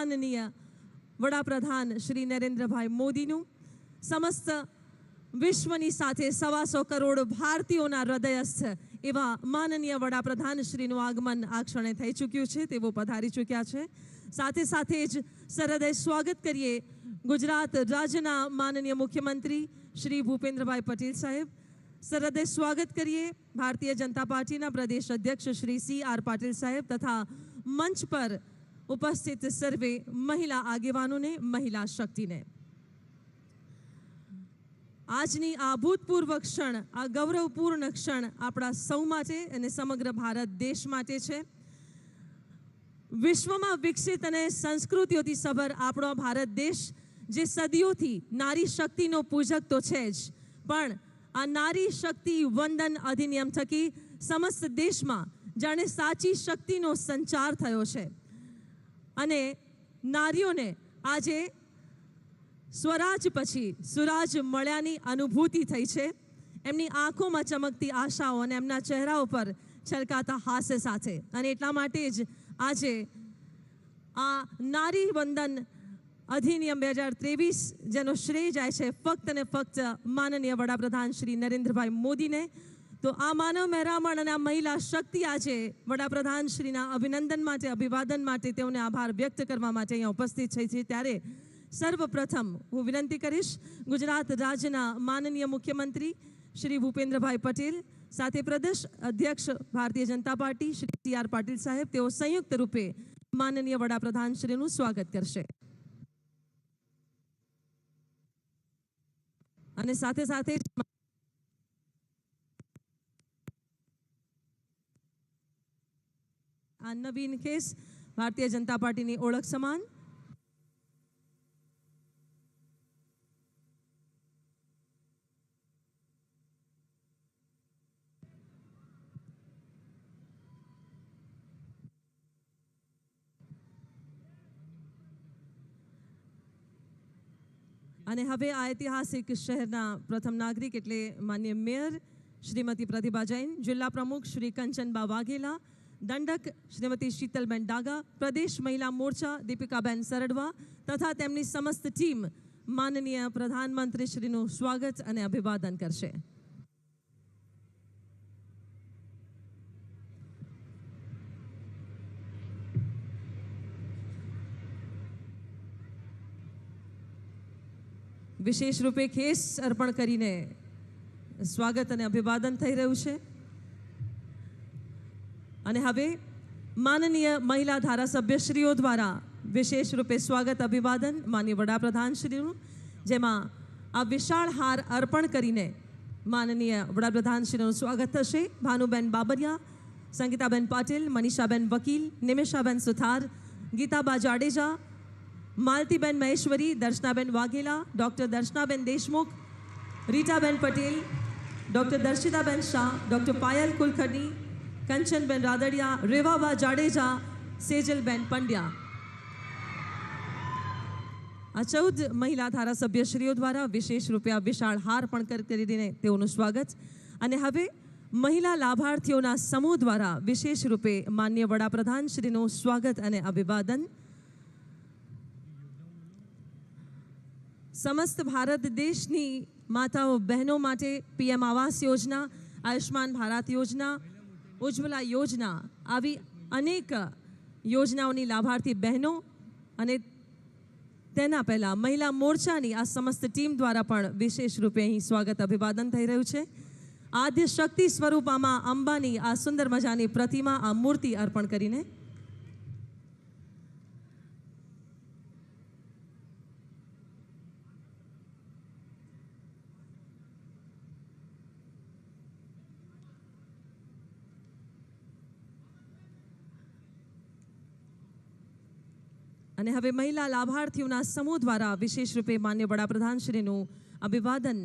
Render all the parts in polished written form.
માનનીય વડાપ્રધાન શ્રી નરેન્દ્રભાઈ મોદીનું સમસ્ત વિશ્વની સાથે 125 કરોડ ભારતીયોના હૃદયસ્થ એવા માનનીય વડાપ્રધાન શ્રીનું આગમન આ ક્ષણે થઈ ચૂક્યું છે, તેઓ પધારી ચૂક્યા છે। સાથે સાથે જ સરહૃદય સ્વાગત કરીએ ગુજરાત રાજ્યના માનનીય મુખ્યમંત્રી શ્રી ભૂપેન્દ્રભાઈ પટેલ સાહેબ। સરહૃદય સ્વાગત કરીએ ભારતીય જનતા પાર્ટીના પ્રદેશ અધ્યક્ષ શ્રી CR પાટીલ સાહેબ તથા મંચ પર ઉપસ્થિત સર્વે મહિલા આગેવાનોને, મહિલા શક્તિને। આજની આ ભૂતપૂર્વ ક્ષણ, આ ગૌરવપૂર્ણ ક્ષણ આપણા સૌ માટે અને સમગ્ર ભારત દેશ માટે છે। વિશ્વમાં વિકસિત અને સંસ્કૃતિઓથી સભર આપણો ભારત દેશ જે સદીઓથી નારી શક્તિનો પૂજક તો છે જ, પણ આ નારી શક્તિ વંદન અધિનિયમ થકી સમસ્ત દેશમાં જાણે સાચી શક્તિનો સંચાર થયો છે અને નારીઓને આજે સ્વરાજ પછી સુરાજ મળ્યાની અનુભૂતિ થઈ છે। એમની આંખોમાં ચમકતી આશાઓ અને એમના ચહેરા ઉપર છલકાતા હાસ્ય સાથે, અને એટલા માટે જ આજે આ નારી વંદન અધિનિયમ 2023 જેનો શ્રેય જાય છે ફક્ત અને ફક્ત માનનીય વડાપ્રધાન શ્રી નરેન્દ્રભાઈ મોદીને। તો આ માનવ મહેરામણ અને આ મહિલા શક્તિ આજે વડાપ્રધાન શ્રીના અભિનંદન માટે, અભિવાદન માટે, તેઓને આભાર વ્યક્ત કરવા માટે અહીંયા ઉપસ્થિત થઈ છે। ત્યારે સર્વપ્રથમ હું વિનંતી કરીશ ગુજરાત રાજ્યના માનનીય મુખ્યમંત્રી શ્રી ભૂપેન્દ્રભાઈ પટેલ સાથે પ્રદેશ અધ્યક્ષ ભારતીય જનતા પાર્ટી શ્રી CR પાટીલ સાહેબ, તેઓ સંયુક્ત રૂપે માનનીય વડાપ્રધાન શ્રીનું સ્વાગત કરશે અને સાથે સાથે આ નવીન કેસ ભારતીય જનતા પાર્ટીની ઓળખ સમાન અને હવે આ ઐતિહાસિક શહેરના પ્રથમ નાગરિક એટલે માન્ય મેયર શ્રીમતી પ્રતિભા જૈન, જિલ્લા પ્રમુખ શ્રી કંચનબા વાઘેલા, દંડક શ્રીમતી શીતલબેન ડાગા, પ્રદેશ મહિલા મોરચા દીપિકાબેન સરડવા તથા તેમની સમસ્ત ટીમ માનનીય પ્રધાનમંત્રી શ્રીનું સ્વાગત અને અભિવાદન કરશે। વિશેષ રૂપે ખેસ અર્પણ કરીને સ્વાગત અને અભિવાદન થઈ રહ્યું છે અને હવે માનનીય મહિલા ધારાસભ્યશ્રીઓ દ્વારા વિશેષ રૂપે સ્વાગત અભિવાદન માનનીય વડાપ્રધાન શ્રીનું, જેમાં આ વિશાળ હાર અર્પણ કરીને માનનીય વડાપ્રધાન શ્રીનું સ્વાગત થશે। Bhanuben Babariya, Sangitaben Patil, Manishaben Vakil, Nimishaben Suthar, Geetaba Jadeja, Maltiben Maheshwari, Darshanaben Vaghela, doctor Darshanaben Deshmukh, Ritaben Patel, doctor Darshitaben Shah, doctor Payal Kulkarni, Kanchanben Radadiya, Revaba Jadeja, Sejalben Pandya. आ 14 महिला धारासभ्यश्रीओ द्वारा विशेष रूपे आ विशाळ हार पण કરીને તેઓનું સ્વાગત અને હવે મહિલા લાભાર્થીઓના સમૂહ द्वारा विशेष रूपे माननीय वडाप्रधान श्रीનું સ્વાગત અને અભિવાદન। समस्त भारत देशनी माताओं बहनों माटे PM आवास योजना, आयुष्मान भारत योजना, उज्ज्वला योजना आवी अनेक योजनाओनी लाभार्थी बहनों अने तेना पहला महिला मोर्चानी आ समस्त टीम द्वारा पण विशेष रूपे अहीं स्वागत अभिवादन थई रह्युं छे। आद्य शक्ति स्वरूपामां अंबानी आ सुंदर मजानी प्रतिमा आ मूर्ति अर्पण करीने અને હવે મહિલા લાભાર્થીઓના સમૂહ દ્વારા વિશેષ રૂપે માન્ય વડાપ્રધાન શ્રીનું અભિવાદન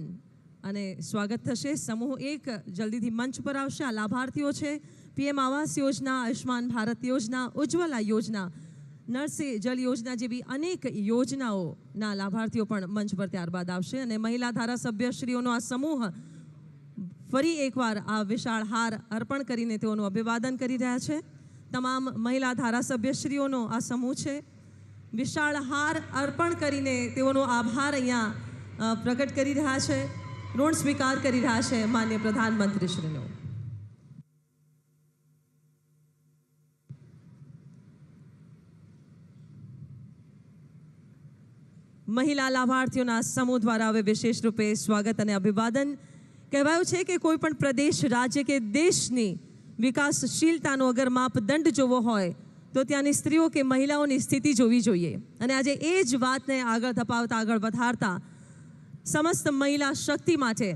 અને સ્વાગત થશે। સમૂહ 1 જલ્દીથી મંચ પર આવશે। આ લાભાર્થીઓ છે PM આવાસ યોજના, આયુષ્માન ભારત યોજના, ઉજ્જવલા યોજના, નળ સે જલ યોજના જેવી અનેક યોજનાઓના લાભાર્થીઓ પણ મંચ પર ત્યારબાદ આવશે અને મહિલા ધારાસભ્યશ્રીઓનો આ સમૂહ ફરી એકવાર આ વિશાળ હાર અર્પણ કરીને તેઓનું અભિવાદન કરી રહ્યા છે। તમામ મહિલા ધારાસભ્યશ્રીઓનો આ સમૂહ છે વિશાળ હાર અર્પણ કરીને તેઓનો આભાર અહીંયા પ્રગટ કરી રહ્યા છે, ઋણ સ્વીકાર કરી રહ્યા છે માન્ય પ્રધાનમંત્રીશ્રીનો. મહિલા લાભાર્થીઓના સમૂહ દ્વારા હવે વિશેષ રૂપે સ્વાગત અને અભિવાદન. કહેવાયું છે કે કોઈ પણ પ્રદેશ, રાજ્ય કે દેશની વિકાસશીલતાનો અગર માપદંડ જોવો હોય તો ત્યાંની સ્ત્રીઓ કે મહિલાઓની સ્થિતિ જોવી જોઈએ. અને આજે એ જ વાતને આગળ ધપાવતા, આગળ વધારતા સમસ્ત મહિલા શક્તિ માટે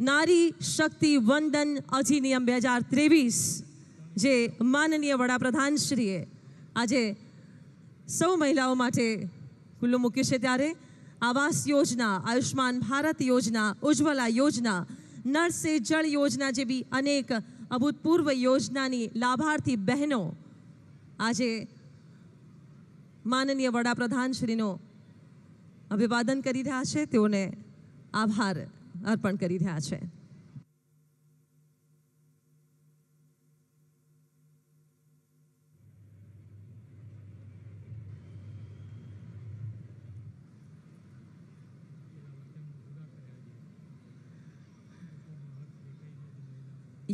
નારી શક્તિ વંદન અધિનિયમ 2023 જે માનનીય વડાપ્રધાનશ્રીએ આજે સૌ મહિલાઓ માટે ખુલ્લું મૂક્યું છે, ત્યારે આવાસ યોજના, આયુષ્માન ભારત યોજના, ઉજ્જવલા યોજના, નળ સે જળ યોજના જેવી અનેક અભૂતપૂર્વ યોજનાની લાભાર્થી બહેનો આજે માનનીય વડાપ્રધાનશ્રીનો અભિવાદન કરી રહ્યા છે, તેઓને આભાર અર્પણ કરી રહ્યા છે.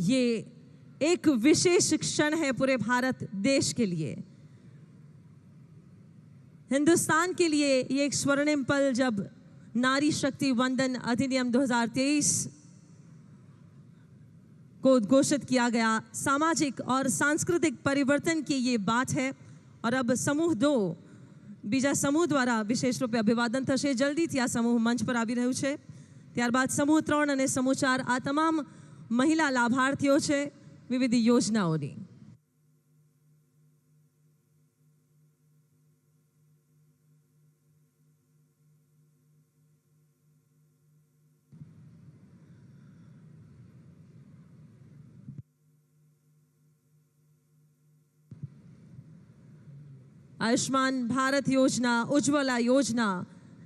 ये एक विशेष क्षण है पूरे भारत देश के लिए, हिंदुस्तान के लिए ये एक स्वर्णिम पल जब नारी शक्ति वंदन अधिनियम 2023 को घोषित किया गया. सामाजिक और सांस्कृतिक परिवर्तन की ये बात है. और अब समूह 2 बीजा समूह द्वारा विशेष रूपे अभिवादन थशे. जल्दीथी आ समूह मंच पर આવી રહ્યું છે. ત્યારબાદ સમૂહ 3 અને સમૂહ 4 આ તમામ મહિલા લાભાર્થીઓ છે વિવિધ યોજનાઓની. आयुष्मान भारत योजना, उज्ज्वला योजना,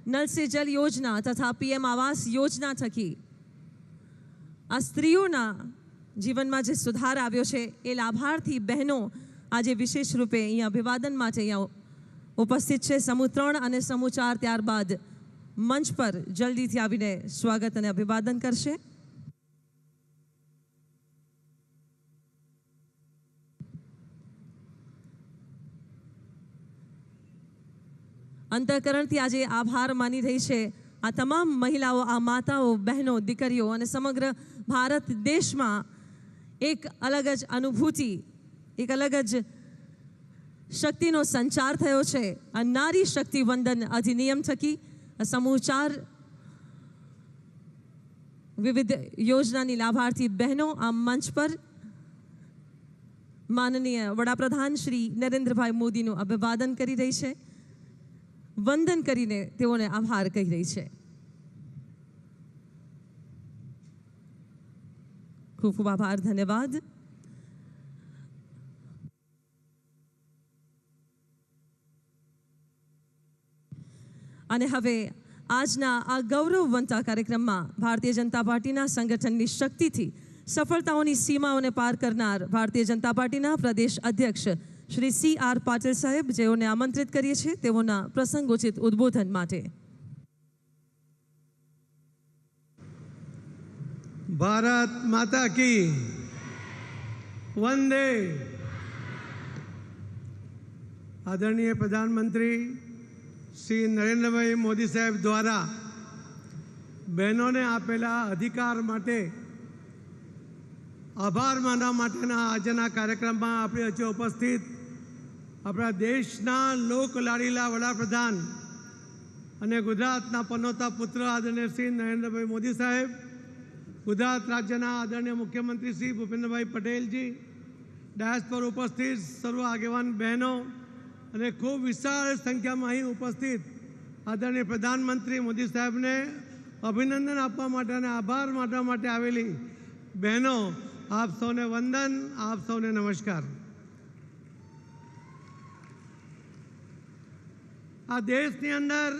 नल से जल योजना तथा पीएम आवास योजना थकी आ स्त्रीओना जीवનમાં જે સુધાર આવ્યો છે એ લાભાર્થી બહેનો આજે વિશેષ રૂપે અહીંયા અભિવાદન માટે અહીંયા ઉપસ્થિત છે. સમૂહ 3 અને સમૂહ 4 ત્યારબાદ મંચ પર જલ્દીથી આવીને સ્વાગત અને અભિવાદન કરશે. અંતઃકરણથી આજે આભાર માની રહી છે આ તમામ મહિલાઓ, આ માતાઓ, બહેનો, દીકરીઓ અને સમગ્ર ભારત દેશમાં એક અલગ જ અનુભૂતિ, એક અલગ જ શક્તિનો સંચાર થયો છે આ નારી શક્તિ વંદન અધિનિયમ થકી. સમૂહ 4 વિવિધ યોજનાની લાભાર્થી બહેનો આ મંચ પર માનનીય વડાપ્રધાન શ્રી નરેન્દ્રભાઈ મોદીનું અભિવાદન કરી રહી છે, વંદન કરીને તેઓને આભાર કહી રહી છે. ખૂબ ખૂબ આભાર, ધન્યવાદ. અને હવે આજના આ ગૌરવવંતા કાર્યક્રમમાં ભારતીય જનતા પાર્ટીના સંગઠનની શક્તિથી સફળતાઓની સીમાઓને પાર કરનાર ભારતીય જનતા પાર્ટીના પ્રદેશ અધ્યક્ષ શ્રી CR પાટીલ સાહેબ, જેઓને આમંત્રિત કરીએ છીએ તેઓના પ્રસંગોચિત ઉદ્બોધન માટે. भारत माता की वंदे. आदरणीय प्रधानमंत्री श्री नरेंद्रभाई मोदी साहेब द्वारा बहनों ने आपेला अधिकार माटे आभार मानवा माटेना आजना कार्यक्रम में अपनी वच्चे उपस्थित अपना देशना लोकलाडीला वडाप्रधान अने गुजरातना पनोता पुत्र आदरणीय श्री नरेंद्रभाई मोदी साहेब, गुजरात राज्यना आदरणीय मुख्यमंत्री श्री भूपेन्द्रभाई पटेल जी, डायस पर उपस्थित सर्व आगेवान बहनों અને ખૂબ વિશાળ સંખ્યામાં અહીં ઉપસ્થિત આદરણીય પ્રધાનમંત્રી મોદી સાહેબને અભિનંદન આપવા માટે અને આભાર માનવા માટે આવેલી બહેનો, આપ સૌને વંદન, આપ સૌને નમસ્કાર. આ દેશની અંદર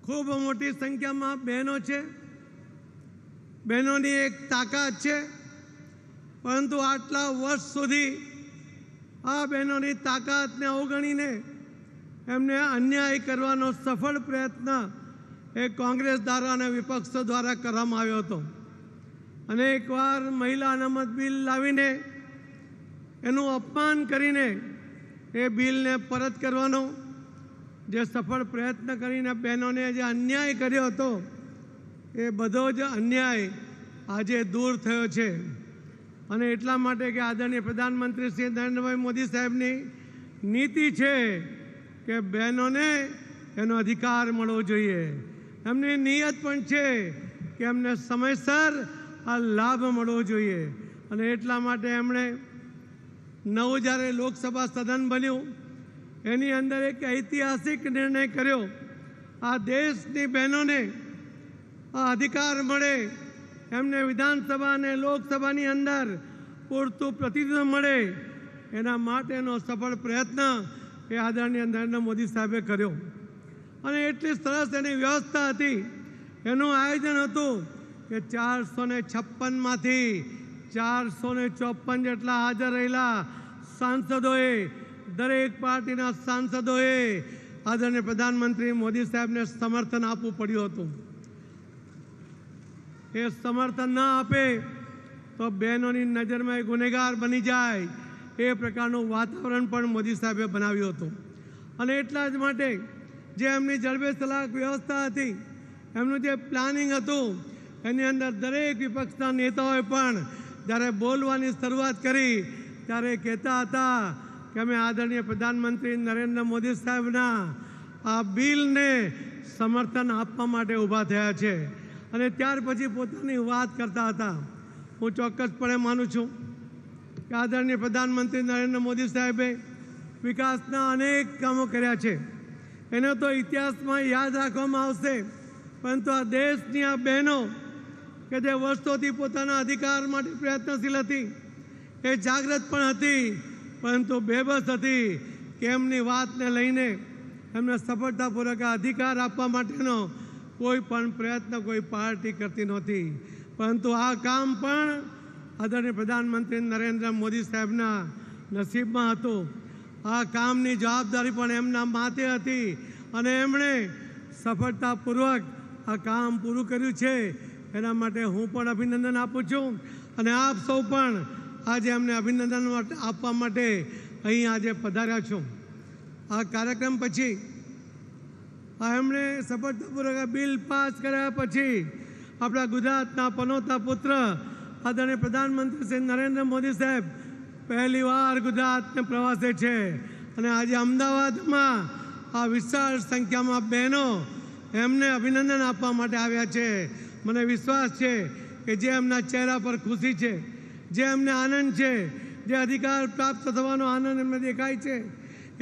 ખૂબ મોટી સંખ્યામાં બહેનો છે. બહેનોની એક તાકાત છે, પરંતુ આટલા વર્ષ સુધી આ બહેનોની તાકાતને અવગણીને એમને અન્યાય કરવાનો સફળ પ્રયત્ન એ કોંગ્રેસ દ્વારા અને વિપક્ષો દ્વારા કરવામાં આવ્યો હતો. અનેકવાર મહિલા અનામત બિલ લાવીને એનું અપમાન કરીને એ બિલને પરત કરવાનો જે સફળ પ્રયત્ન કરીને બહેનોને જે અન્યાય કર્યો હતો એ બધો જ અન્યાય આજે દૂર થયો છે. અને એટલા માટે કે આદરણીય પ્રધાનમંત્રી શ્રી નરેન્દ્રભાઈ મોદી સાહેબની નીતિ છે કે બહેનોને એનો અધિકાર મળવો જોઈએ. એમની નિયત પણ છે કે એમને સમયસર આ લાભ મળવો જોઈએ. અને એટલા માટે એમણે નવું જ્યારે લોકસભા સદન બન્યું એની અંદર એક ઐતિહાસિક નિર્ણય કર્યો. આ દેશની બહેનોને આ અધિકાર મળે, એમને વિધાનસભા અને લોકસભાની અંદર પૂરતું પ્રતિનિધિત્વ મળે, એના માટેનો સફળ પ્રયત્ન એ આદરણીય નરેન્દ્ર મોદી સાહેબે કર્યો. અને એટલી સરસ એની વ્યવસ્થા હતી, એનું આયોજન હતું કે 456માંથી 454 જેટલા હાજર રહેલા સાંસદોએ, દરેક પાર્ટીના સાંસદોએ આદરણીય પ્રધાનમંત્રી મોદી સાહેબને સમર્થન આપવું પડ્યું હતું. એ સમર્થન ન આપે તો બહેનોની નજરમાં એ ગુનેગાર બની જાય એ પ્રકારનું વાતાવરણ પણ મોદી સાહેબે બનાવ્યું હતું. અને એટલા જ માટે જે એમની જડબે સલાક વ્યવસ્થા હતી, એમનું જે પ્લાનિંગ હતું, એની અંદર દરેક વિપક્ષના નેતાઓએ પણ જ્યારે બોલવાની શરૂઆત કરી ત્યારે કહેતા હતા કે અમે આદરણીય પ્રધાનમંત્રી નરેન્દ્ર મોદી સાહેબના આ બિલને સમર્થન આપવા માટે ઊભા થયા છે. અને ત્યાર પછી પોતાની વાત કરતા હતા. હું ચોક્કસપણે માનું છું કે આદરણીય પ્રધાનમંત્રી નરેન્દ્ર મોદી સાહેબે વિકાસના અનેક કામો કર્યા છે. એને તો ઇતિહાસમાં યાદ રાખવામાં આવશે, પરંતુ આ દેશની આ બહેનો કે જે વર્ષોથી પોતાના અધિકાર માટે પ્રયત્નશીલ હતી, એ જાગૃત પણ હતી, પરંતુ બેબસ હતી કે એમની વાતને લઈને એમને સફળતાપૂર્વક અધિકાર આપવા માટેનો કોઈ પણ પ્રયત્ન કોઈ પાર્ટી કરતી નહોતી. પરંતુ આ કામ પણ આદરણીય પ્રધાનમંત્રી નરેન્દ્ર મોદી સાહેબના નસીબમાં હતું. આ કામની જવાબદારી પણ એમના માથે હતી અને એમણે સફળતાપૂર્વક આ કામ પૂરું કર્યું છે. એના માટે હું પણ અભિનંદન આપું છું અને આપ સૌ પણ આજે અમને અભિનંદન આપવા માટે અહીં આજે પધાર્યા છો. આ કાર્યક્રમ પછી એમણે સફળતાપૂર્વક બિલ પાસ કર્યા પછી આપણા ગુજરાતના પનોતા પુત્ર આદરણીય પ્રધાનમંત્રી શ્રી નરેન્દ્ર મોદી સાહેબ પહેલીવાર ગુજરાતને પ્રવાસે છે. અને આજે અમદાવાદમાં આ વિશાળ સંખ્યામાં બહેનો એમને અભિનંદન આપવા માટે આવ્યા છે. મને વિશ્વાસ છે કે જે એમના ચહેરા પર ખુશી છે, જે એમને આનંદ છે, જે અધિકાર પ્રાપ્ત થવાનો આનંદ એમને દેખાય છે,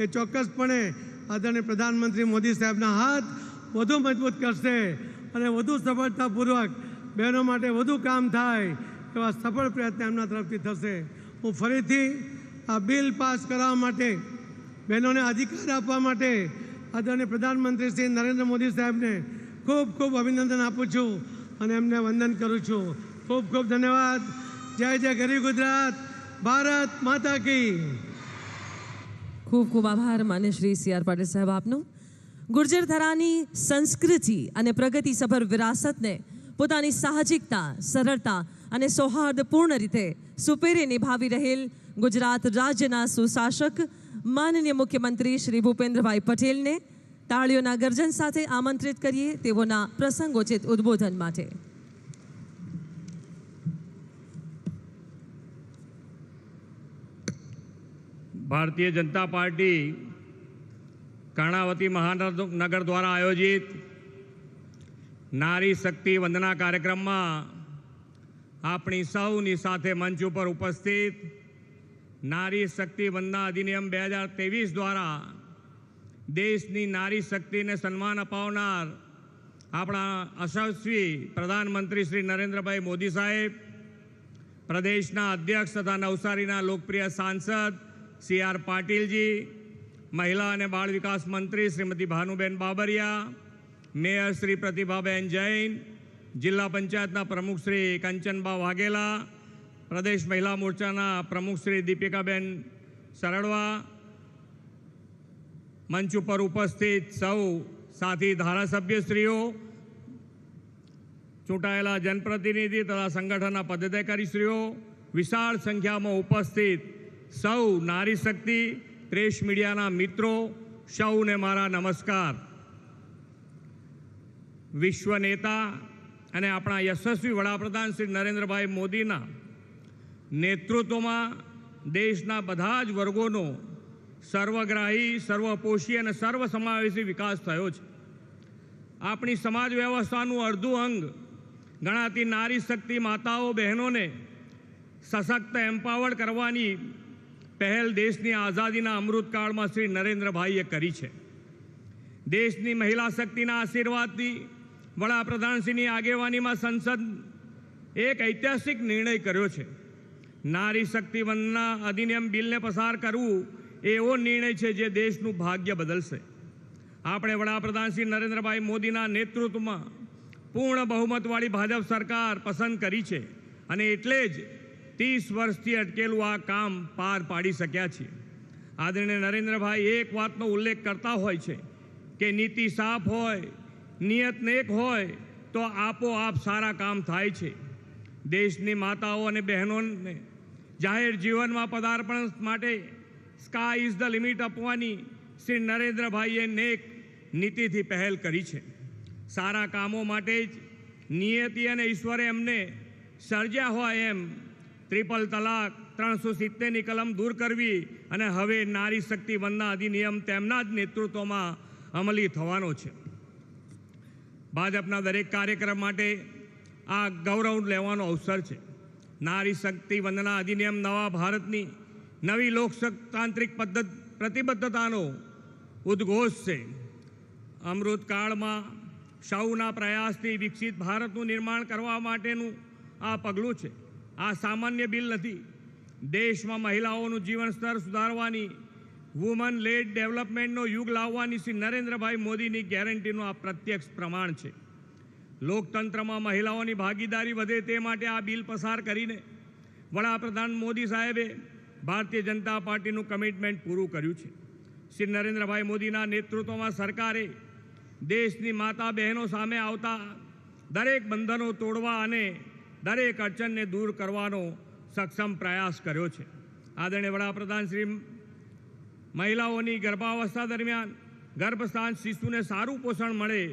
એ ચોક્કસપણે આદરણીય પ્રધાનમંત્રી મોદી સાહેબના હાથ વધુ મજબૂત કરશે અને વધુ સફળતાપૂર્વક બહેનો માટે વધુ કામ થાય એવા સફળ પ્રયત્ન એમના તરફથી થશે. હું ફરીથી આ બિલ પાસ કરવા માટે, બહેનોને અધિકાર આપવા માટે આદરણીય પ્રધાનમંત્રી શ્રી નરેન્દ્ર મોદી સાહેબને ખૂબ ખૂબ અભિનંદન આપું છું અને એમને વંદન કરું છું. ખૂબ ખૂબ ધન્યવાદ. જય જય ગરીબ ગુજરાત. ભારત માતા કી. ખૂબ ખૂબ આભાર માન્ય શ્રી સી.આર. પાટીલ સાહેબ આપનો. ગુર્જર ધરાની સંસ્કૃતિ અને પ્રગતિસભર વિરાસતને પોતાની સાહજિકતા, સરળતા અને સૌહાર્દપૂર્ણ રીતે સુપેરે નિભાવી રહેલ ગુજરાત રાજ્યના સુશાસક માનનીય મુખ્યમંત્રી શ્રી ભૂપેન્દ્રભાઈ પટેલને તાળીઓના ગર્જન સાથે આમંત્રિત કરીએ તેઓના પ્રસંગોચિત ઉદ્બોધન માટે. भारतीय जनता पार्टी कर्णावती महानगर द्वारा आयोजित नारी शक्ति वंदना कार्यक्रम में अपनी सौनी साथे मंच पर उपस्थित नारी शक्ति वंदना अधिनियम 2023 द्वारा देशनी नारी शक्ति ने सन्मान अपावनार अपना यशस्वी प्रधानमंत्री श्री नरेंद्रभाई मोदी साहेब, प्रदेशना अध्यक्ष तथा नवसारीना लोकप्रिय सांसद सी.आर. पाटील जी, महिला और बाल विकास मंत्री श्रीमती भानुबेन बाबरिया, मेयर श्री प्रतिभाबेन जैन, जिला पंचायतना प्रमुख श्री कंचनबा वाघेला, प्रदेश महिला मोर्चाना प्रमुख श्री दीपिकाबेन सरड़वा, મંચ ઉપર ઉપસ્થિત સૌ સાથી ધારાસભ્યશ્રીઓ, ચૂંટાયેલા જનપ્રતિનિધિ તથા સંગઠનના પદાધિકારીશ્રીઓ, વિશાળ સંખ્યામાં ઉપસ્થિત સૌ નારી શક્તિ પ્રેસ મીડિયાના મિત્રો, સૌને મારા નમસ્કાર. વિશ્વ નેતા અને આપણા યશસ્વી વડાપ્રધાન શ્રી નરેન્દ્રભાઈ મોદીના નેતૃત્વમાં દેશના બધા જ વર્ગોનો સર્વગ્રાહી, સર્વપોષી અને સર્વસમાવેશી વિકાસ થયો છે. આપણી સમાજ વ્યવસ્થાનું અડધું અંગ ગણાતી નારી શક્તિ માતાઓ બહેનોને સશક્ત એમ્પાવર્ડ કરવાની પહેલ દેશની આઝાદીના અમૃતકાળમાં શ્રી નરેન્દ્રભાઈએ કરી છે. દેશની મહિલા શક્તિના આશીર્વાદથી વડાપ્રધાનશ્રીની આગેવાનીમાં સંસદ એક ઐતિહાસિક નિર્ણય કર્યો છે. નારી શક્તિ વંદના અધિનિયમ બિલને પસાર કરવું એવો નિર્ણય છે જે દેશનું ભાગ્ય બદલશે. આપણે વડાપ્રધાન શ્રી નરેન્દ્રભાઈ મોદીના નેતૃત્વમાં પૂર્ણ બહુમતવાળી ભાજપ સરકાર પસંદ કરી છે અને એટલે જ 30 વર્ષથી અટકેલું આ કામ પાર પાડી શક્યા છીએ. આદરણીય નરેન્દ્રભાઈ એક વાતનો ઉલ્લેખ કરતા હોય છે કે નીતિ સાફ હોય, નિયત નેક હોય તો આપોઆપ સારા કામ થાય છે. દેશની માતાઓ અને બહેનોને જાહેર જીવનમાં પદાર્પણ માટે સ્કાય ઇઝ ધ લિમિટ આપવાની શ્રી નરેન્દ્રભાઈએ નેક નીતિથી પહેલ કરી છે. સારા કામો માટે જ નિયતિ અને ઈશ્વરે એમને સર્જ્યા હોય એમ ટ્રિપલ તલાક, 370ની કલમ દૂર કરવી અને હવે નારી શક્તિ વંદના અધિનિયમ તેમના જ નેતૃત્વમાં અમલી થવાનો છે. ભાજપના દરેક કાર્યક્રમ માટે આ ગૌરવ લેવાનો અવસર છે. નારી શક્તિ વંદના અધિનિયમ નવા ભારતની નવી લોકતાંત્રિક પ્રતિબદ્ધતાનો ઉદ્ઘોષ છે. અમૃતકાળમાં સૌના પ્રયાસથી વિકસિત ભારતનું નિર્માણ કરવા માટેનું આ પગલું છે. આ સામાન્ય બિલ નથી. દેશમાં મહિલાઓનું જીવન સ્તર સુધારવાની, વુમન લેડ ડેવલપમેન્ટનો યુગ લાવવાની શ્રી નરેન્દ્રભાઈ મોદીની ગેરંટીનું આ પ્રત્યક્ષ પ્રમાણ છે. લોકતંત્રમાં મહિલાઓની ભાગીદારી વધે તે માટે આ બિલ પસાર કરીને વડાપ્રધાન મોદી સાહેબે ભારતીય જનતા પાર્ટીનું કમિટમેન્ટ પૂરું કર્યું છે. શ્રી નરેન્દ્રભાઈ મોદીના નેતૃત્વમાં સરકારે દેશની માતા બહેનો સામે આવતા દરેક બંધનો તોડવા અને દરેક અડચણને દૂર કરવાનો સક્ષમ પ્રયાસ કર્યો છે. આદરણીય વડાપ્રધાન શ્રી મહિલાઓની ગર્ભાવસ્થા દરમિયાન ગર્ભસ્થાન શિશુને સારું પોષણ મળે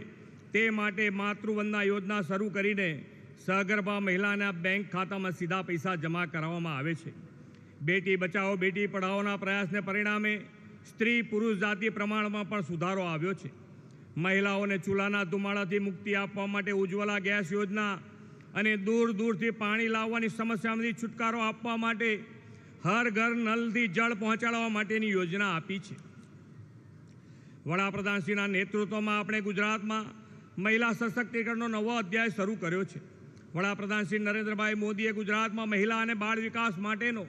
તે માટે માતૃવંદના યોજના શરૂ કરીને સગર્ભા મહિલાના બેંક ખાતામાં સીધા પૈસા જમા કરાવવામાં આવે છે. બેટી બચાવો બેટી પઢાઓના પ્રયાસને પરિણામે સ્ત્રી પુરુષ જાતિ પ્રમાણમાં પણ સુધારો આવ્યો છે. મહિલાઓને ચૂલાના ધુમાડાથી મુક્તિ આપવા માટે ઉજ્જવલા ગેસ યોજના અને દૂર દૂરથી પાણી લાવવાની સમસ્યામાંથી છુટકારો આપવા માટે હર ઘર નલથી જળ પહોંચાડવા માટેની યોજના આપી છે. વડાપ્રધાનશ્રીના નેતૃત્વમાં આપણે ગુજરાતમાં મહિલા સશક્તિકરણનો નવો અધ્યાય શરૂ કર્યો છે. વડાપ્રધાન શ્રી નરેન્દ્રભાઈ મોદીએ ગુજરાતમાં મહિલા અને બાળ વિકાસ માટેનો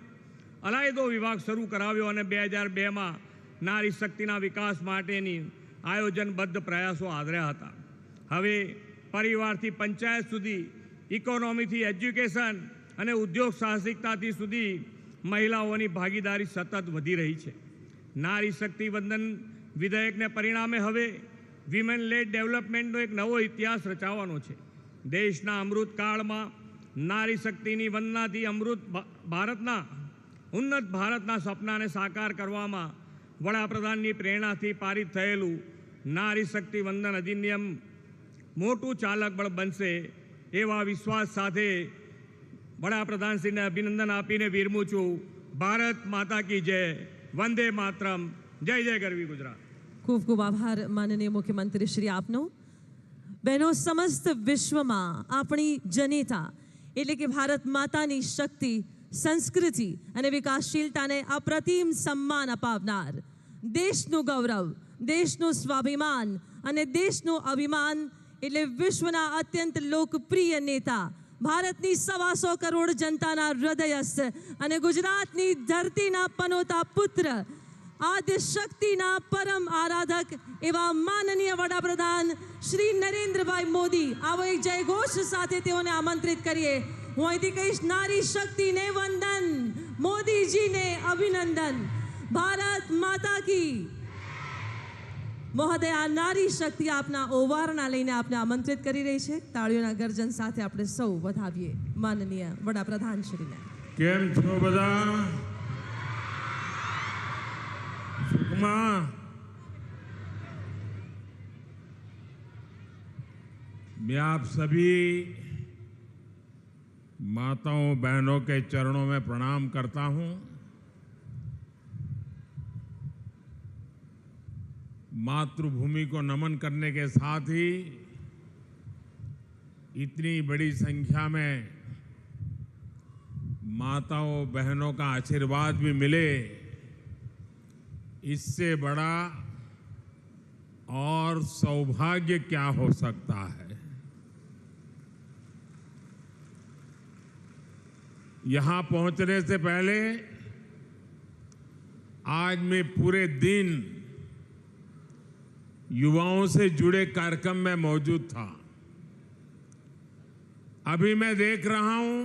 અલાયદો વિભાગ શરૂ કરાવ્યો અને 2002માં નારી શક્તિના વિકાસ માટેની આયોજનબદ્ધ પ્રયાસો આદર્યા હતા. હવે પરિવારથી પંચાયત સુધી, ઇકોનોમીથી એજ્યુકેશન અને ઉદ્યોગ સાહસિકતાથી સુધી મહિલાઓની ભાગીદારી સતત વધી રહી છે. નારી શક્તિ વંદન વિધેયકને પરિણામે હવે વિમેન લેડ ડેવલપમેન્ટનો એક નવો ઇતિહાસ રચાવાનો છે. દેશના અમૃતકાળમાં નારી શક્તિની વંદનાથી ઉન્નત ભારતના સપનાને સાકાર કરવામાં વડાપ્રધાનની પ્રેરણાથી પારિત થયેલું નારી શક્તિ વંદન અધિનિયમ મોટું ચાલક બળ બનશે એવા વિશ્વાસ સાથે વડાપ્રધાનશ્રીને અભિનંદન આપીને વિરમું છું. ભારત માતા કી જય, વંદે માતરમ, જય જય ગરવી ગુજરાત. ખૂબ ખૂબ આભાર માનનીય મુખ્યમંત્રી શ્રી આપનો. બહેનો, સમસ્ત વિશ્વમાં આપણી જનેતા એટલે કે ભારત માતાની શક્તિ, સંસ્કૃતિ અને વિકાસશીલતાને અપ્રતિમ સન્માન અપાવનાર, દેશનું ગૌરવ, દેશનું સ્વાભિમાન અને દેશનું અભિમાન એટલે વિશ્વના અત્યંત લોકપ્રિય નેતા, ભારતની 125 કરોડ જનતાના હૃદયસ્થ અને ગુજરાતની ધરતીના પનોતા પુત્ર, આદ્ય શક્તિના પરમ આરાધક એવા માનનીય વડાપ્રધાન શ્રી નરેન્દ્રભાઈ મોદી. આવો એક જયઘોષ સાથે તેઓને આમંત્રિત કરીએ. હું અહીંથી કહીશ, નારી શક્તિને વંદન, મોદીજીને અભિનંદન. ભારત માતા કી. મહોદય આ નારી શક્તિ આપના ઓવારણા લઈને આપને આમંત્રિત કરી રહી છે. તાળીઓના ગર્જન સાથે આપણે સૌ વધાવીએ માનનીય વડાપ્રધાન શ્રીને. કેમ છો બધા? સુખમાં? मैं आप सभी माताओं बहनों के चरणों में प्रणाम करता हूं. मातृभूमि को नमन करने के साथ ही इतनी बड़ी संख्या में माताओं बहनों का आशीर्वाद भी मिले, इससे बड़ा और सौभाग्य क्या हो सकता है. यहां पहुंचने से पहले आज मैं पूरे दिन युवाओं से जुड़े कार्यक्रम में मौजूद था. अभी मैं देख रहा हूं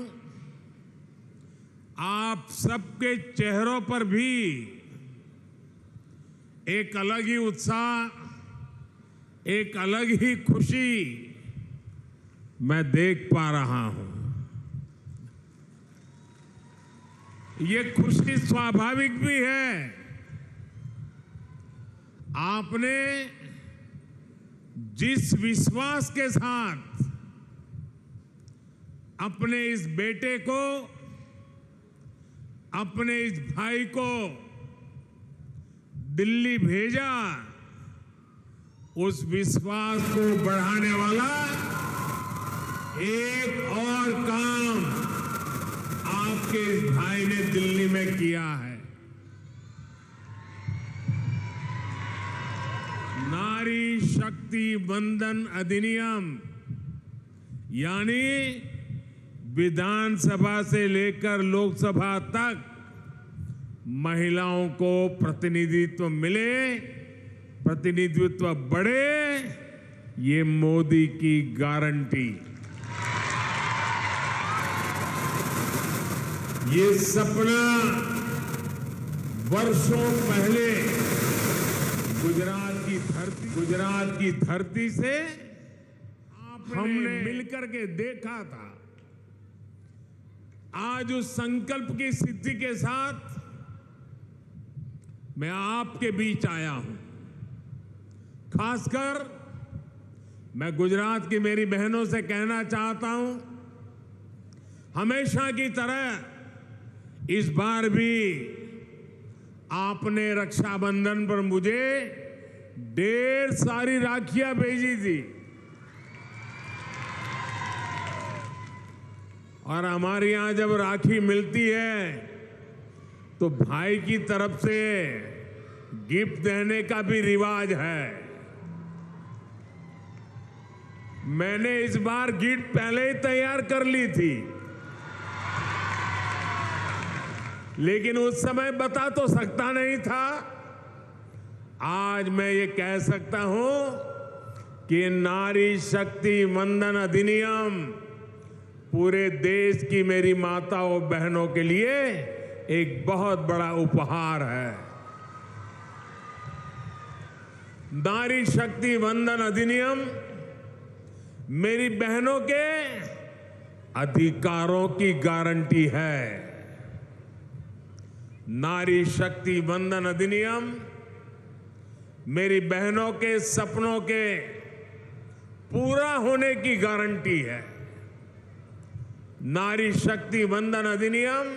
आप सबके चेहरों पर भी एक अलग ही उत्साह, एक अलग ही खुशी मैं देख पा रहा हूं. ये खुशी स्वाभाविक भी है. आपने जिस विश्वास के साथ अपने इस बेटे को, अपने इस भाई को दिल्ली भेजा, उस विश्वास को बढ़ाने वाला एक और काम आपके इस भाई ने दिल्ली में किया है. नारी शक्ति वंदन अधिनियम, यानी विधानसभा से लेकर लोकसभा तक महिलाओं को प्रतिनिधित्व मिले, प्रतिनिधित्व बढ़े, ये मोदी की गारंटी. ये सपना वर्षों पहले गुजरात की धरती से हमने मिलकर के देखा था. आज उस संकल्प की सिद्धि के साथ मैं आपके बीच आया हूं. खासकर मैं गुजरात की मेरी बहनों से कहना चाहता हूं, हमेशा की तरह इस बार भी आपने रक्षाबंधन पर मुझे ढेर सारी राखियां भेजी थी. और हमारे यहां जब राखी मिलती है तो भाई की तरफ से गिफ्ट देने का भी रिवाज है. मैंने इस बार गिफ्ट पहले ही तैयार कर ली थी, लेकिन उस समय बता तो सकता नहीं था. आज मैं ये कह सकता हूं कि नारी शक्ति वंदन अधिनियम पूरे देश की मेरी माताओं बहनों के लिए एक बहुत बड़ा उपहार है. नारी शक्ति वंदन अधिनियम मेरी बहनों के अधिकारों की गारंटी है. नारी शक्ति वंदन अधिनियम मेरी बहनों के सपनों के पूरा होने की गारंटी है. नारी शक्ति वंदन अधिनियम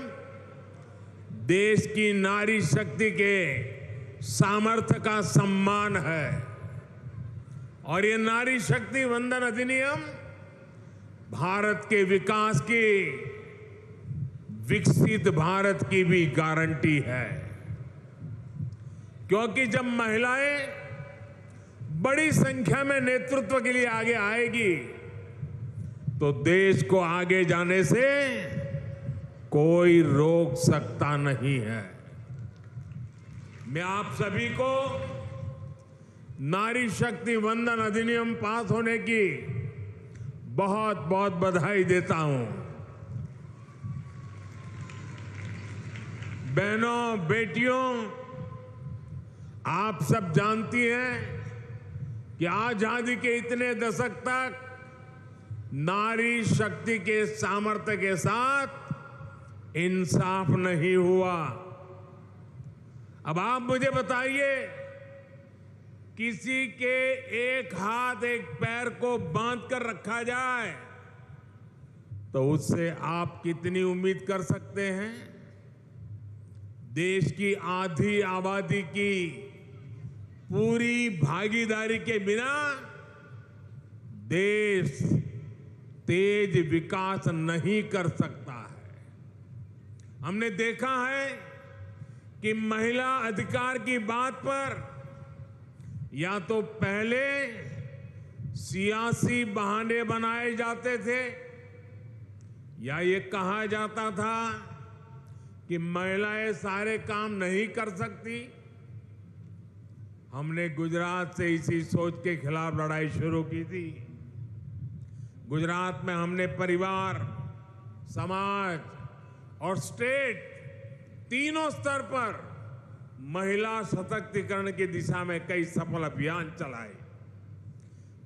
देश की नारी शक्ति के सामर्थ्य का सम्मान है. और ये नारी शक्ति वंदन अधिनियम भारत के विकास की, विकसित भारत की भी गारंटी है. क्योंकि जब महिलाएं बड़ी संख्या में नेतृत्व के लिए आगे आएगी तो देश को आगे जाने से कोई रोक सकता नहीं है. मैं आप सभी को नारी शक्ति वंदन अधिनियम पास होने की बहुत बहुत बधाई देता हूं. बहनों, बेटियों, आप सब जानती हैं कि आजादी के इतने दशक तक नारी शक्ति के सामर्थ्य के साथ इंसाफ नहीं हुआ। अब आप मुझे बताइए, किसी के एक हाथ एक पैर को बांध कर रखा जाए तो उससे आप कितनी उम्मीद कर सकते हैं? देश की आधी आबादी की पूरी भागीदारी के बिना देश तेज विकास नहीं कर सकता है। हमने देखा है कि महिला अधिकार की बात पर या तो पहले सियासी बहाने बनाए जाते थे या ये कहा जाता था कि महिलाएं सारे काम नहीं कर सकती। हमने गुजरात से इसी सोच के खिलाफ लड़ाई शुरू की थी। गुजरात में हमने परिवार, समाज और स्टेट तीनों स्तर पर महिला सशक्तिकरण की दिशा में कई सफल अभियान चलाए।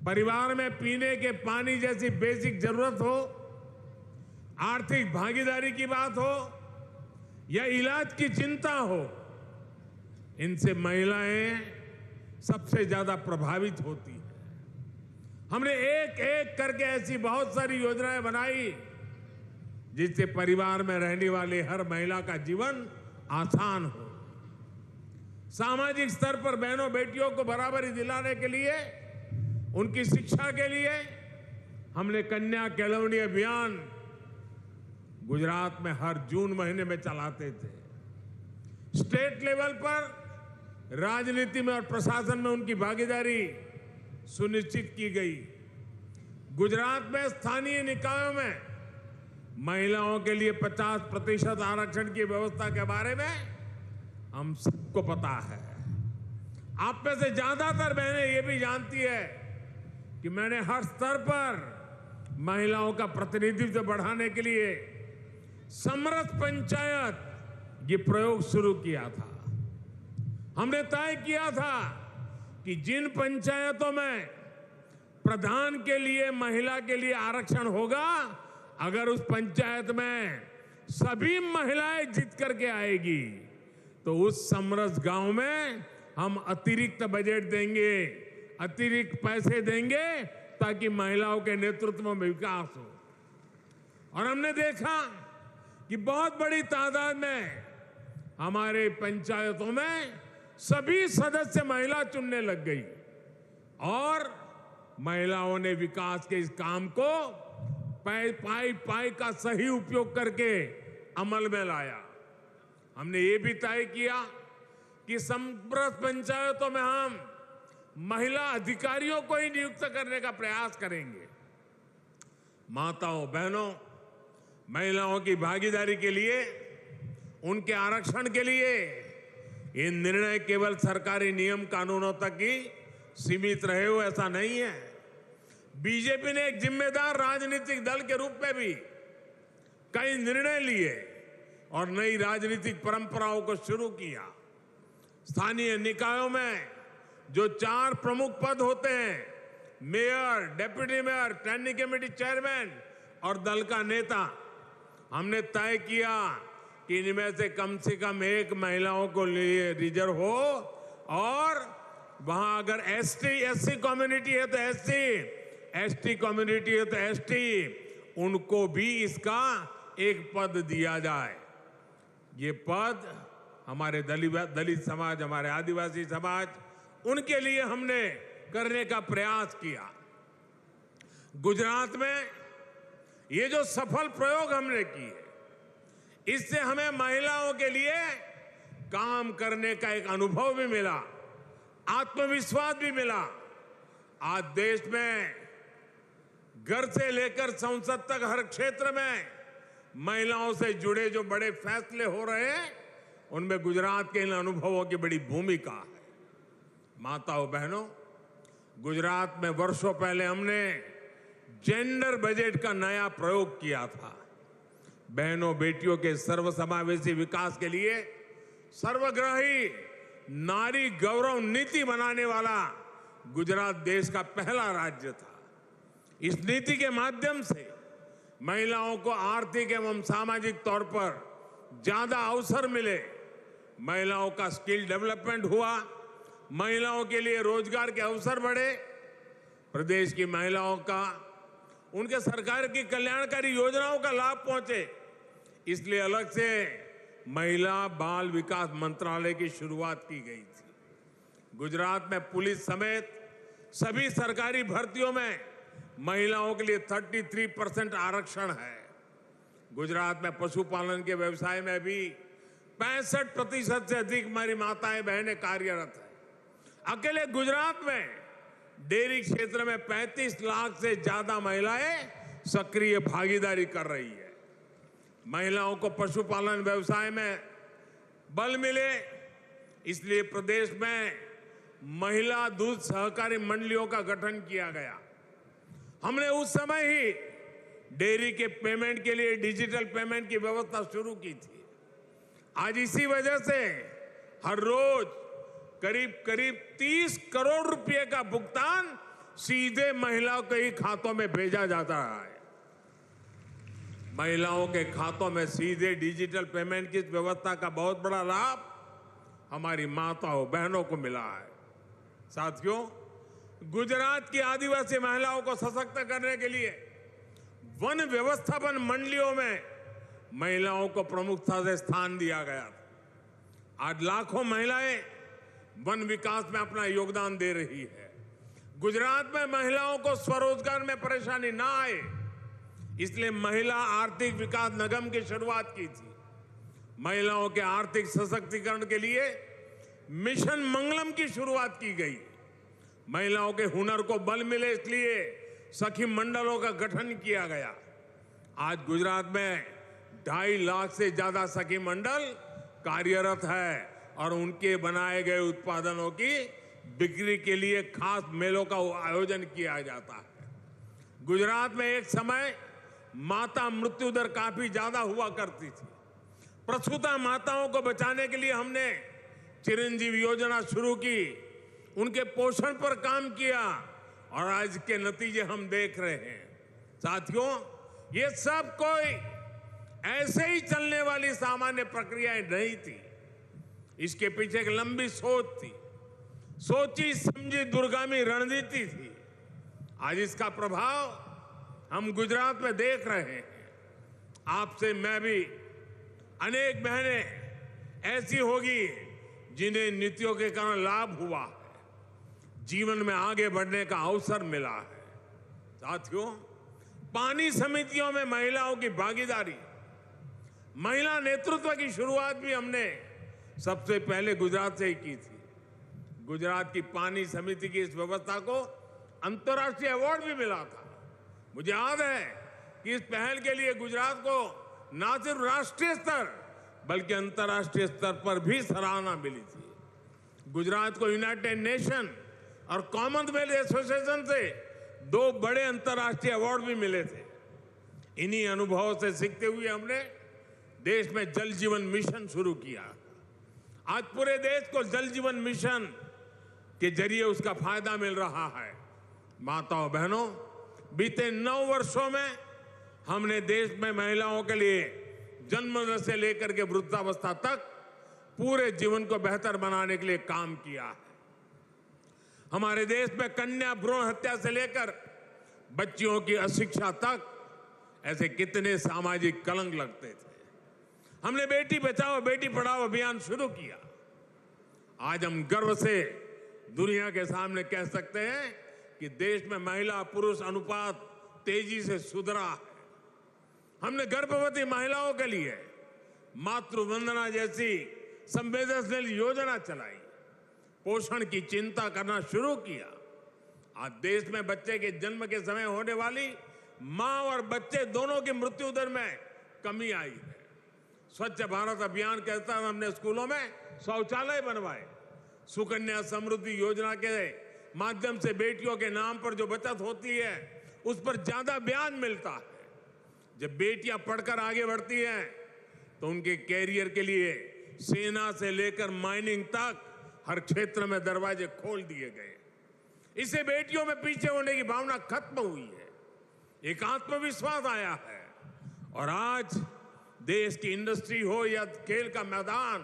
परिवार में पीने के पानी जैसी बेसिक जरूरत हो, आर्थिक भागीदारी की बात हो या इलाज की चिंता हो, इनसे महिलाएं सबसे ज्यादा प्रभावित होती हैं। हमने एक एक करके ऐसी बहुत सारी योजनाएं बनाई जिससे परिवार में रहने वाले हर महिला का जीवन आसान हो। सामाजिक स्तर पर बहनों बेटियों को बराबरी दिलाने के लिए, उनकी शिक्षा के लिए हमने कन्या केळवणी अभियान गुजरात में हर जून महीने में चलाते थे। स्टेट लेवल पर राजनीति में और प्रशासन में उनकी भागीदारी सुनिश्चित की गई। गुजरात में स्थानीय निकायों में महिलाओं के लिए 50% आरक्षण की व्यवस्था के बारे में हम सबको पता है। आप में से ज्यादातर बहनें ये भी जानती है कि मैंने हर स्तर पर महिलाओं का प्रतिनिधित्व बढ़ाने के लिए समरस पंचायत ये प्रयोग शुरू किया था। हमने तय किया था कि जिन पंचायतों में प्रधान के लिए महिला के लिए आरक्षण होगा, अगर उस पंचायत में सभी महिलाएं जीत करके आएगी तो उस समरस गांव में हम अतिरिक्त बजट देंगे, अतिरिक्त पैसे देंगे ताकि महिलाओं के नेतृत्व में विकास हो। और हमने देखा कि बहुत बड़ी तादाद में हमारे पंचायतों में सभी सदस्य महिला चुनने लग गई और महिलाओं ने विकास के इस काम को पाई का सही उपयोग करके अमल में लाया। हमने ये भी तय किया कि समरस पंचायतों में हम महिला अधिकारियों को ही नियुक्त करने का प्रयास करेंगे। माताओं बहनों, महिलाओं की भागीदारी के लिए, उनके आरक्षण के लिए ये निर्णय केवल सरकारी नियम कानूनों तक ही सीमित रहे हो ऐसा नहीं है। बीजेपी ने एक जिम्मेदार राजनीतिक दल के रूप में भी कई निर्णय लिए और नई राजनीतिक परंपराओं को शुरू किया। स्थानीय निकायों में जो 4 प्रमुख पद होते हैं, mayor, deputy mayor, standing committee chairman और दल का नेता, हमने तय किया कि इनमें से कम एक महिलाओं को लिए रिजर्व हो और वहां अगर एससी कम्युनिटी है तो एसटी कम्युनिटी है तो एसटी, उनको भी इसका एक पद दिया जाए। ये पद हमारे दलित समाज, हमारे आदिवासी समाज, उनके लिए हमने करने का प्रयास किया। गुजरात में ये जो सफल प्रयोग हमने किए, इससे हमें महिलाओं के लिए काम करने का एक अनुभव भी मिला, आत्मविश्वास भी मिला। आज देश में घर से लेकर संसद तक हर क्षेत्र में महिलाओं से जुड़े जो बड़े फैसले हो रहे हैं, उनमें गुजरात के इन अनुभवों की बड़ी भूमिका है। माताओं बहनों, गुजरात में वर्षों पहले हमने जेंडर बजट का नया प्रयोग किया था। बहनों बेटियों के सर्वसमावेशी विकास के लिए सर्वग्राही नारी गौरव नीति बनाने वाला गुजरात देश का पहला राज्य था। इस नीति के माध्यम से महिलाओं को आर्थिक एवं सामाजिक तौर पर ज्यादा अवसर मिले, महिलाओं का स्किल डेवलपमेंट हुआ, महिलाओं के लिए रोजगार के अवसर बढ़े, प्रदेश की महिलाओं का उनके सरकार की कल्याणकारी योजनाओं का लाभ पहुंचे। इसलिए अलग से महिला बाल विकास मंत्रालय की शुरुआत की गई थी। गुजरात में पुलिस समेत सभी सरकारी भर्तियों में महिलाओं के लिए 33% आरक्षण है। गुजरात में पशुपालन के व्यवसाय में भी 65% से अधिक हमारी माताएं बहनें कार्यरत हैं। अकेले गुजरात में डेयरी क्षेत्र में 35 लाख से ज्यादा महिलाएं सक्रिय भागीदारी कर रही है। महिलाओं को पशुपालन व्यवसाय में बल मिले, इसलिए प्रदेश में महिला दूध सहकारी मंडलियों का गठन किया गया। हमने उस समय ही डेयरी के पेमेंट के लिए डिजिटल पेमेंट की व्यवस्था शुरू की थी। आज इसी वजह से हर रोज करीब करीब 30 करोड़ रुपए का भुगतान सीधे महिलाओं के ही खातों में भेजा जाता है। महिलाओं के खातों में सीधे डिजिटल पेमेंट की व्यवस्था का बहुत बड़ा लाभ हमारी माताओं बहनों को मिला है। साथियों, गुजरात की आदिवासी महिलाओं को सशक्त करने के लिए वन व्यवस्थापन मंडलियों में महिलाओं को प्रमुखता से स्थान दिया गया था। आज लाखों महिलाएं वन विकास में अपना योगदान दे रही है। गुजरात में महिलाओं को स्वरोजगार में परेशानी ना आए, इसलिए महिला आर्थिक विकास निगम की शुरुआत की थी। महिलाओं के आर्थिक सशक्तिकरण के लिए मिशन मंगलम की शुरुआत की गई। महिलाओं के हुनर को बल मिले, इसलिए सखी मंडलों का गठन किया गया। आज गुजरात में 2.5 लाख से ज्यादा सखी मंडल कार्यरत है और उनके बनाए गए उत्पादनों की बिक्री के लिए खास मेलों का आयोजन किया जाता है। गुजरात में एक समय माता मृत्यु दर काफी ज्यादा हुआ करती थी। प्रसूता माताओं को बचाने के लिए हमने चिरंजीव योजना शुरू की, उनके पोषण पर काम किया और आज के नतीजे हम देख रहे हैं। साथियों, ये सब कोई ऐसे ही चलने वाली सामान्य प्रक्रियाएं नहीं थी। इसके पीछे एक लंबी सोच थी, सोची समझी दूरगामी रणनीति थी। आज इसका प्रभाव हम गुजरात में देख रहे हैं। आपसे मैं भी अनेक बहनें ऐसी होगी जिन्हें नीतियों के कारण लाभ हुआ है, जीवन में आगे बढ़ने का अवसर मिला है। साथियों, पानी समितियों में महिलाओं की भागीदारी, महिला नेतृत्व की शुरुआत भी हमने सबसे पहले गुजरात से ही की थी। गुजरात की पानी समिति की इस व्यवस्था को अंतर्राष्ट्रीय अवार्ड भी मिला था। मुझे याद है कि इस पहल के लिए गुजरात को न सिर्फ राष्ट्रीय स्तर बल्कि अंतर्राष्ट्रीय स्तर पर भी सराहना मिली थी। गुजरात को यूनाइटेड नेशन और कॉमनवेल्थ एसोसिएशन से 2 बड़े अंतर्राष्ट्रीय अवार्ड भी मिले थे। इन्हीं अनुभवों से सीखते हुए हमने देश में जल जीवन मिशन शुरू किया। आज पूरे देश को जल जीवन मिशन के जरिए उसका फायदा मिल रहा है। माताओं बहनों, बीते 9 वर्षों में हमने देश में महिलाओं के लिए जन्म से लेकर के वृद्धावस्था तक पूरे जीवन को बेहतर बनाने के लिए काम किया है। हमारे देश में कन्या भ्रूण हत्या से लेकर बच्चियों की अशिक्षा तक ऐसे कितने सामाजिक कलंक लगते थे। हमने बेटी बचाओ बेटी पढ़ाओ अभियान शुरू किया। आज हम गर्व से दुनिया के सामने कह सकते हैं कि देश में महिला पुरुष अनुपात तेजी से सुधरा है। हमने गर्भवती महिलाओं के लिए मातृ वंदना जैसी संवेदनशील योजना चलाई, पोषण की चिंता करना शुरू किया। आज देश में बच्चे के जन्म के समय होने वाली मां और बच्चे दोनों की मृत्यु दर में कमी आई है। स्वच्छ भारत अभियान के तहत हमने स्कूलों में शौचालय बनवाए। सुकन्या समृद्धि योजना के माध्यम से बेटियों के नाम पर जो बचत होती है उस पर ज्यादा ब्याज मिलता है। जब बेटियां पढ़कर आगे बढ़ती हैं तो उनके कैरियर के लिए सेना से लेकर माइनिंग तक हर क्षेत्र में दरवाजे खोल दिए गए। इससे बेटियों में पीछे होने की भावना खत्म हुई है, एक आत्मविश्वास आया है। और आज देश की इंडस्ट्री हो या खेल का मैदान,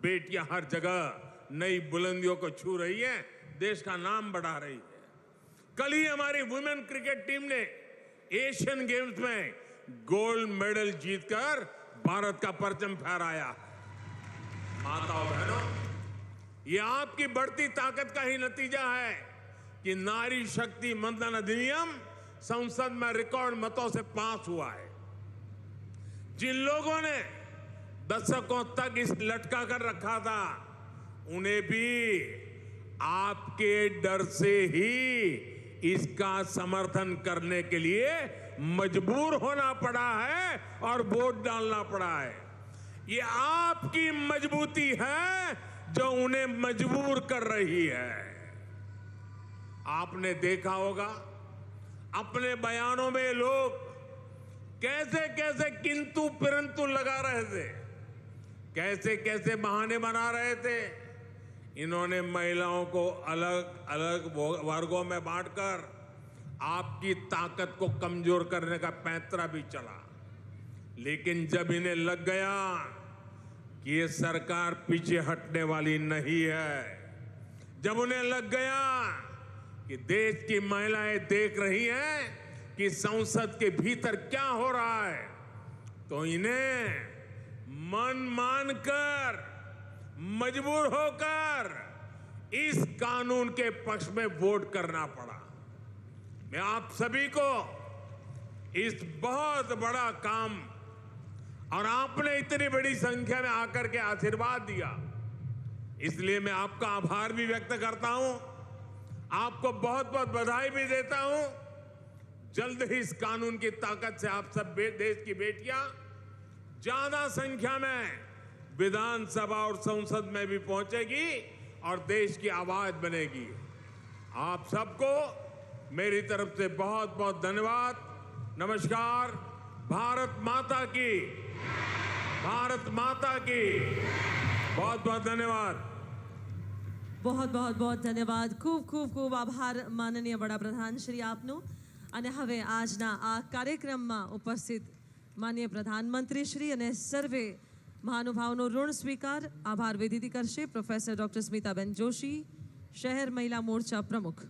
बेटियां हर जगह नई बुलंदियों को छू रही है, देश का नाम बढ़ा रही है। कल ही हमारी वुमेन क्रिकेट टीम ने एशियन गेम्स में गोल्ड मेडल जीतकर भारत का परचम फहराया। माताओं बहनों, ये आपकी बढ़ती ताकत का ही नतीजा है कि नारी शक्ति वंदन अधिनियम संसद में रिकॉर्ड मतों से पास हुआ है। जिन लोगों ने दशकों तक इस लटका कर रखा था, उन्हें भी आपके डर से ही इसका समर्थन करने के लिए मजबूर होना पड़ा है और वोट डालना पड़ा है। ये आपकी मजबूती है जो उन्हें मजबूर कर रही है। आपने देखा होगा अपने बयानों में लोग कैसे कैसे किंतु परंतु लगा रहे थे, कैसे कैसे बहाने बना रहे थे। इन्होंने महिलाओं को अलग अलग वर्गों में बांटकर आपकी ताकत को कमजोर करने का पैंतरा भी चला। लेकिन जब इन्हें लग गया कि ये सरकार पीछे हटने वाली नहीं है, जब उन्हें लग गया कि देश की महिलाएं देख रही हैं कि संसद के भीतर क्या हो रहा है, तो इन्हें मन मानकर मजबूर होकर इस कानून के पक्ष में वोट करना पड़ा। मैं आप सभी को इस बहुत बड़ा काम, और आपने इतनी बड़ी संख्या में आकर के आशीर्वाद दिया, इसलिए मैं आपका आभार भी व्यक्त करता हूं, आपको बहुत बहुत बधाई भी देता हूं। जल्द ही इस कानून की ताकत से आप सब देश की बेटियां ज्यादा संख्या में विधानसभा और संसद में भी पहुंचेगी और देश की आवाज बनेगी। आप सबको मेरी तरफ से बहुत बहुत धन्यवाद। नमस्कार। भारत माता की, भारत माता की बहुत बहुत धन्यवाद। बहुत बहुत बहुत ધન્યવાદ. ખૂબ ખૂબ ખૂબ આભાર માનનીય વડાપ્રધાન શ્રી આપનું. અને હવે આજના આ કાર્યક્રમમાં ઉપસ્થિત માનનીય પ્રધાનમંત્રી શ્રી અને સર્વે મહાનુભાવનો ઋણ સ્વીકાર આભાર વિધિ કરશે પ્રોફેસર ડોક્ટર સ્મિતાબેન જોશી, શહેર મહિલા મોરચા પ્રમુખ.